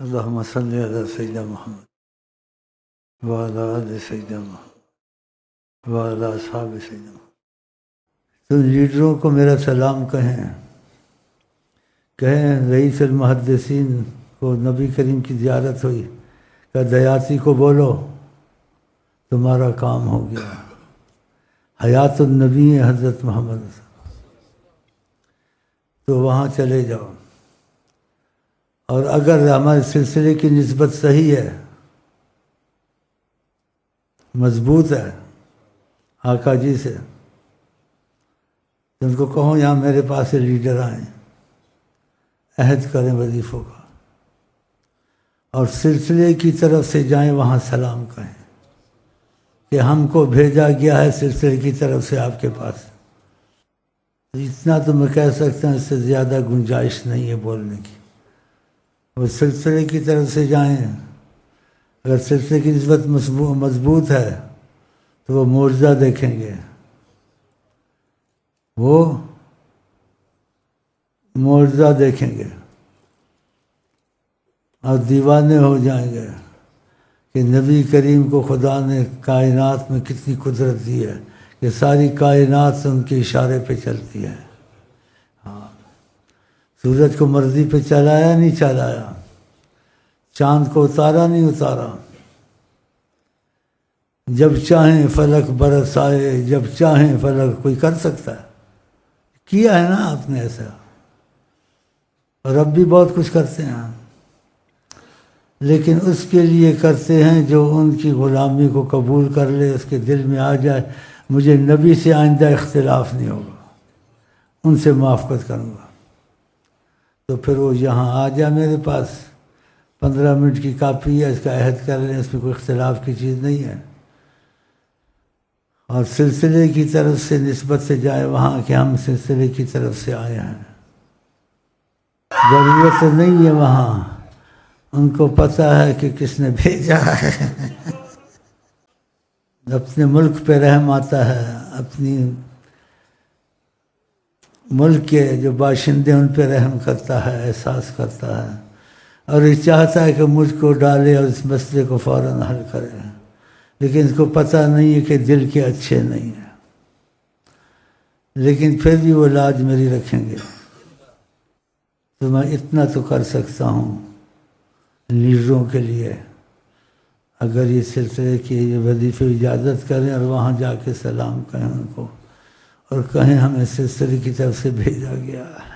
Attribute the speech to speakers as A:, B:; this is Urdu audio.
A: اللہم صلی علی سیدنا محمد وعلی آل سیدنا محمد وعلی اصحاب سیدنا محمد۔ تو لیڈروں کو میرا سلام کہیں رئیس المحدثین کو نبی کریم کی زیارت ہوئی کہ دیاتی کو بولو تمہارا کام ہو گیا، حیات النبی حضرت محمد، تو وہاں چلے جاؤ۔ اور اگر ہمارے سلسلے کی نسبت صحیح ہے، مضبوط ہے آقا جی سے، تو ان کو کہو یہاں میرے پاس سے لیڈر آئیں، عہد کریں وظیفوں کا، اور سلسلے کی طرف سے جائیں، وہاں سلام کہیں کہ ہم کو بھیجا گیا ہے سلسلے کی طرف سے آپ کے پاس۔ اتنا تو میں کہہ سکتا ہوں، اس سے زیادہ گنجائش نہیں ہے بولنے کی۔ وہ سلسلے کی طرف سے جائیں، اگر سلسلے کی نسبت مضبوط ہے تو وہ معجزہ دیکھیں گے، وہ معجزہ دیکھیں گے اور دیوانے ہو جائیں گے کہ نبی کریم کو خدا نے کائنات میں کتنی قدرت دی ہے کہ ساری کائنات ان کے اشارے پہ چلتی ہے۔ ہاں، سورج کو مرضی پہ چلایا نہیں چلایا، چاند کو اتارا نہیں اتارا، جب چاہیں فلک برسائے، جب چاہیں فلک، کوئی کر سکتا ہے؟ کیا ہے نا آپ نے ایسا، اور اب بھی بہت کچھ کرتے ہیں، لیکن اس کے لیے کرتے ہیں جو ان کی غلامی کو قبول کر لے، اس کے دل میں آ جائے مجھے نبی سے آئندہ اختلاف نہیں ہوگا، ان سے موافقت کروں گا، تو پھر وہ یہاں آ جائے میرے پاس، 15 منٹ کی کاپی ہے، اس کا عہد کر لیں، اس میں کوئی اختلاف کی چیز نہیں ہے، اور سلسلے کی طرف سے نسبت سے جائے وہاں کہ ہم سلسلے کی طرف سے آئے ہیں، ضرورت نہیں ہے وہاں، ان کو پتہ ہے کہ کس نے بھیجا ہے۔ اپنے ملک پہ رحم آتا ہے، اپنی ملک کے جو باشندے ان پہ رحم کرتا ہے، احساس کرتا ہے، اور یہ چاہتا ہے کہ مجھ کو ڈالے اور اس مسئلے کو فوراً حل کرے، لیکن اس کو پتہ نہیں ہے کہ دل کے اچھے نہیں ہیں، لیکن پھر بھی وہ لاج میری رکھیں گے۔ تو میں اتنا تو کر سکتا ہوں لیڈروں کے لیے، اگر یہ سلسلے کی یہ وظیفے اجازت کریں اور وہاں جا کے سلام کہیں ان کو، اور کہیں ہمیں سلسلے کی طرف سے بھیجا گیا ہے۔